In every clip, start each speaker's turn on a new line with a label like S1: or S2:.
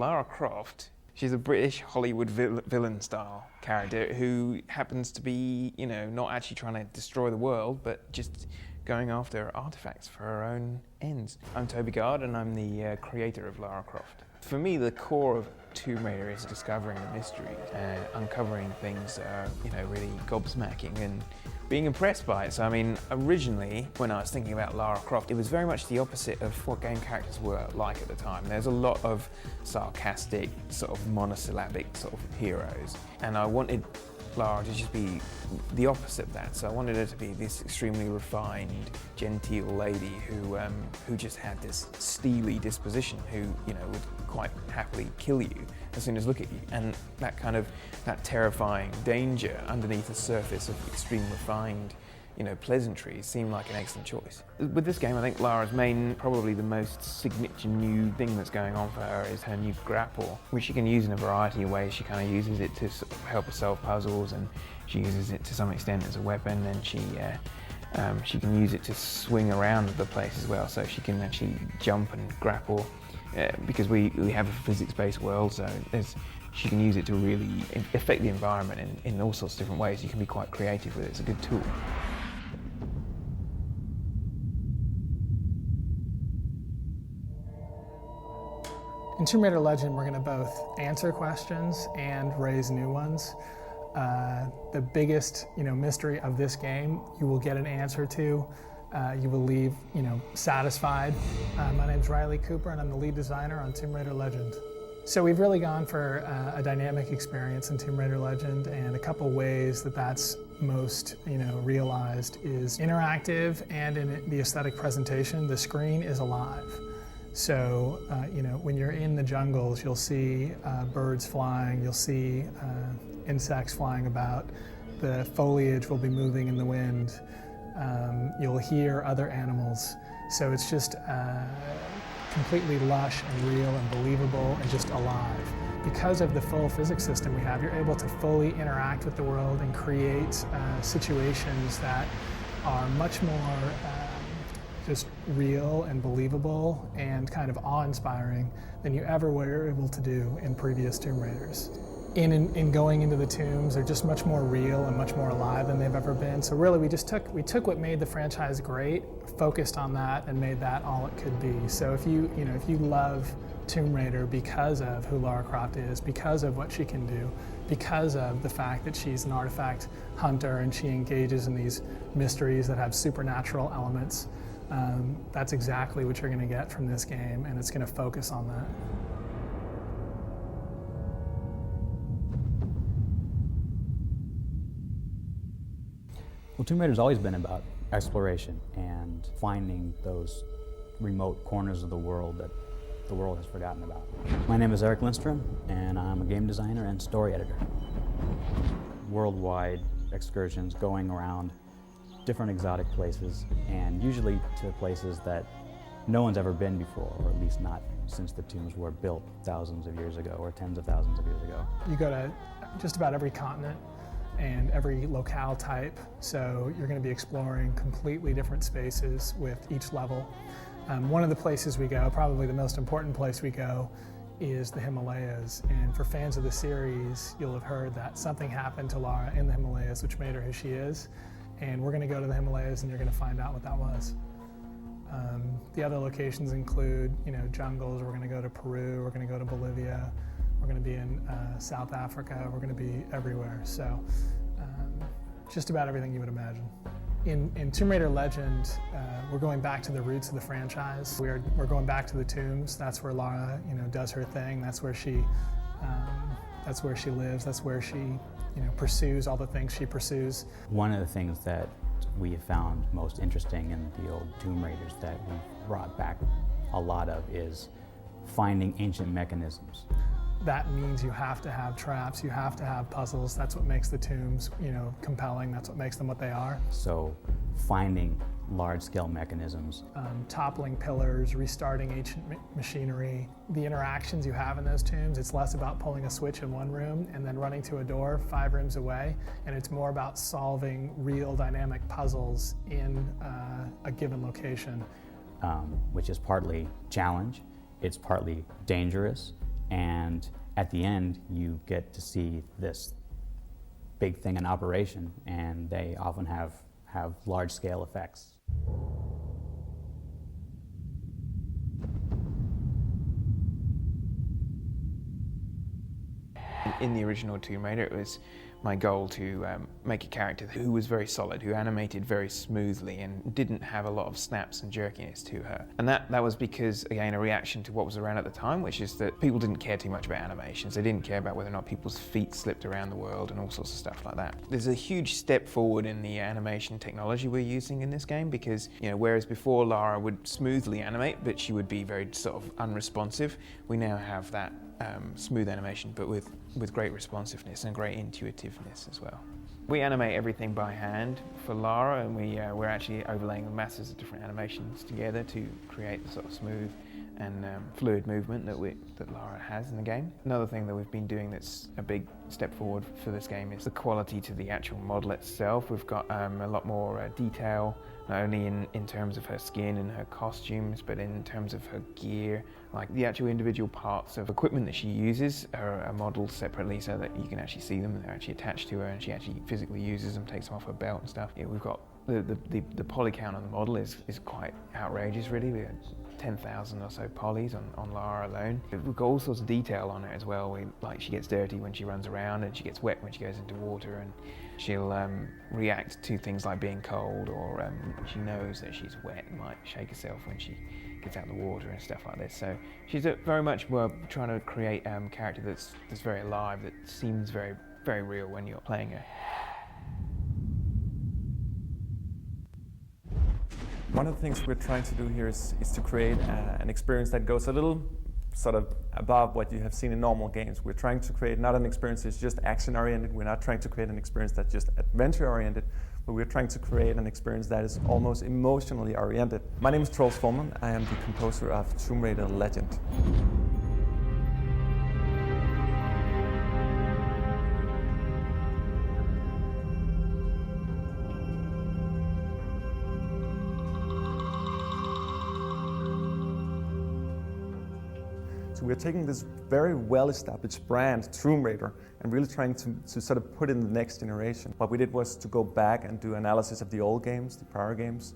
S1: Lara Croft, she's a British Hollywood villain-style character who happens to be, not actually trying to destroy the world, but just going after artifacts for her own ends. I'm Toby Gard, and I'm the creator of Lara Croft. For me, the core of Tomb Raider is discovering the mysteries, uncovering things that are, really gobsmacking and being impressed by it. So, originally, when I was thinking about Lara Croft, it was very much the opposite of what game characters were like at the time. There's a lot of sarcastic, sort of monosyllabic sort of heroes, and I wanted Lara to just be the opposite of that. So I wanted her to be this extremely refined, genteel lady who just had this steely disposition, who would quite happily kill you as soon as look at you, and that terrifying danger underneath the surface of extreme refined pleasantries seemed like an excellent choice. With this game, I think Lara's probably the most signature new thing that's going on for her is her new grapple, which she can use in a variety of ways. She kind of uses it to sort of help her solve puzzles, and she uses it to some extent as a weapon, and she can use it to swing around the place as well, so she can actually jump and grapple, because we have a physics-based world, so she can use it to really affect the environment in all sorts of different ways. You can be quite creative with it. It's a good tool.
S2: In Tomb Raider Legend, we're going to both answer questions and raise new ones. The biggest, mystery of this game, you will get an answer to. You will leave, satisfied. My name's Riley Cooper, and I'm the lead designer on Tomb Raider Legend. So we've really gone for a dynamic experience in Tomb Raider Legend, and a couple ways that's most, realized is interactive, and in the aesthetic presentation, the screen is alive. So, when you're in the jungles, you'll see birds flying, you'll see insects flying about, the foliage will be moving in the wind, you'll hear other animals. So it's just completely lush and real and believable and just alive. Because of the full physics system we have, you're able to fully interact with the world and create situations that are much more just real and believable and kind of awe-inspiring than you ever were able to do in previous Tomb Raiders. In going into the tombs, they're just much more real and much more alive than they've ever been. So really, we took what made the franchise great, focused on that, and made that all it could be. So if you love Tomb Raider because of who Lara Croft is, because of what she can do, because of the fact that she's an artifact hunter and she engages in these mysteries that have supernatural elements, that's exactly what you're going to get from this game, and it's going to focus on that.
S3: Well, Tomb Raider's always been about exploration and finding those remote corners of the world that the world has forgotten about. My name is Eric Lindstrom, and I'm a game designer and story editor. Worldwide excursions going around different exotic places, and usually to places that no one's ever been before, or at least not since the tombs were built thousands of years ago or tens of thousands of years ago.
S2: You go to just about every continent and every locale type, so you're going to be exploring completely different spaces with each level. One of the places we go, probably the most important place we go, is the Himalayas. And for fans of the series, you'll have heard that something happened to Lara in the Himalayas which made her who she is. And we're going to go to the Himalayas, and you're going to find out what that was. The other locations include, jungles. We're going to go to Peru. We're going to go to Bolivia. We're going to be in South Africa. We're going to be everywhere. So just about everything you would imagine. In Tomb Raider Legend, we're going back to the roots of the franchise. We're going back to the tombs. That's where Lara, does her thing. That's where she lives. That's where she, pursues all the things she pursues.
S3: One of the things that we have found most interesting in the old Tomb Raiders that we've brought back a lot of is finding ancient mechanisms.
S2: That means you have to have traps, you have to have puzzles. That's what makes the tombs, compelling. That's what makes them what they are.
S3: So finding large-scale mechanisms.
S2: Toppling pillars, restarting ancient machinery. The interactions you have in those tombs, it's less about pulling a switch in one room and then running to a door 5 rooms away, and it's more about solving real dynamic puzzles in a given location.
S3: Which is partly challenge, it's partly dangerous, And at the end, you get to see this big thing in operation, and they often have large-scale effects.
S1: In the original Tomb Raider, it was my goal to make a character who was very solid, who animated very smoothly and didn't have a lot of snaps and jerkiness to her. And that was because, again, a reaction to what was around at the time, which is that people didn't care too much about animations. They didn't care about whether or not people's feet slipped around the world and all sorts of stuff like that. There's a huge step forward in the animation technology we're using in this game because, whereas before Lara would smoothly animate, but she would be very sort of unresponsive, we now have that smooth animation, but with great responsiveness and great intuitiveness as well. We animate everything by hand for Lara, and we're actually overlaying masses of different animations together to create the sort of smooth and fluid movement that Lara has in the game. Another thing that we've been doing that's a big step forward for this game is the quality to the actual model itself. We've got a lot more detail, not only in terms of her skin and her costumes, but in terms of her gear. Like the actual individual parts of equipment that she uses are modeled separately so that you can actually see them and they're actually attached to her, and she actually physically uses them, takes them off her belt and stuff. We've got the poly count on the model is quite outrageous, really. We 10,000 or so polys on Lara alone. We've got all sorts of detail on it as well. Like she gets dirty when she runs around, and she gets wet when she goes into water, and she'll react to things like being cold, or she knows that she's wet and might shake herself when she gets out of the water and stuff like this. So she's very much trying to create a character that's very alive, that seems very, very real when you're playing her.
S4: One of the things we're trying to do here is to create an experience that goes a little sort of above what you have seen in normal games. We're trying to create not an experience that's just action-oriented. We're not trying to create an experience that's just adventure-oriented, but we're trying to create an experience that is almost emotionally oriented. My name is Troels Volman. I am the composer of Tomb Raider Legend. So we're taking this very well-established brand, Tomb Raider, and really trying to sort of put it in the next generation. What we did was to go back and do analysis of the old games, the prior games.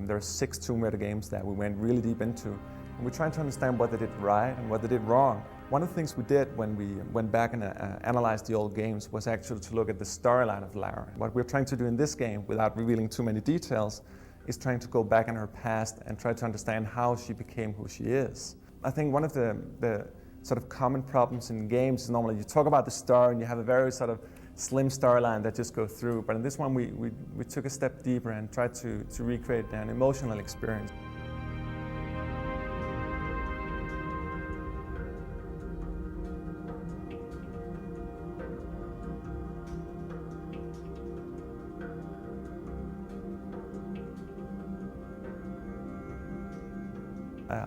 S4: There are 6 Tomb Raider games that we went really deep into. And we're trying to understand what they did right and what they did wrong. One of the things we did when we went back and analyzed the old games was actually to look at the storyline of Lara. What we're trying to do in this game, without revealing too many details, is trying to go back in her past and try to understand how she became who she is. I think one of the sort of common problems in games is normally you talk about the story and you have a very sort of slim storyline that just goes through. But in this one, we took a step deeper and tried to recreate an emotional experience.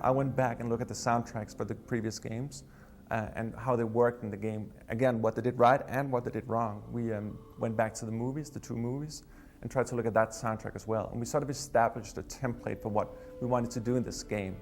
S4: I went back and looked at the soundtracks for the previous games and how they worked in the game. Again, what they did right and what they did wrong. We went back to the movies, the 2 movies, and tried to look at that soundtrack as well. And we sort of established a template for what we wanted to do in this game.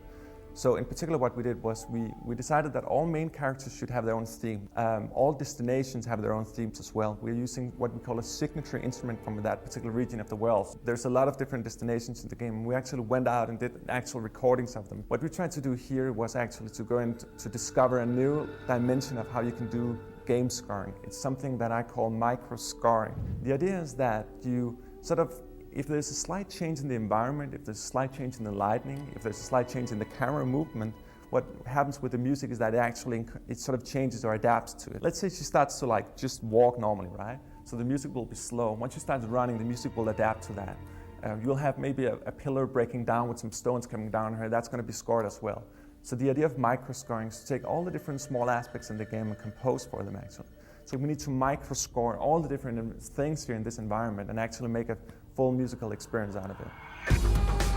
S4: So in particular, what we did was we decided that all main characters should have their own theme. All destinations have their own themes as well. We're using what we call a signature instrument from that particular region of the world. There's a lot of different destinations in the game, and we actually went out and did actual recordings of them. What we tried to do here was actually to go in to discover a new dimension of how you can do game scoring. It's something that I call micro scoring. The idea is that you sort of, if there's a slight change in the environment, if there's a slight change in the lighting, if there's a slight change in the camera movement, what happens with the music is that it sort of changes or adapts to it. Let's say she starts to just walk normally, right? So the music will be slow. Once she starts running, the music will adapt to that. You'll have maybe a pillar breaking down with some stones coming down her. That's going to be scored as well. So the idea of micro scoring is to take all the different small aspects in the game and compose for them actually. So we need to micro score all the different things here in this environment and actually make a full musical experience out of it.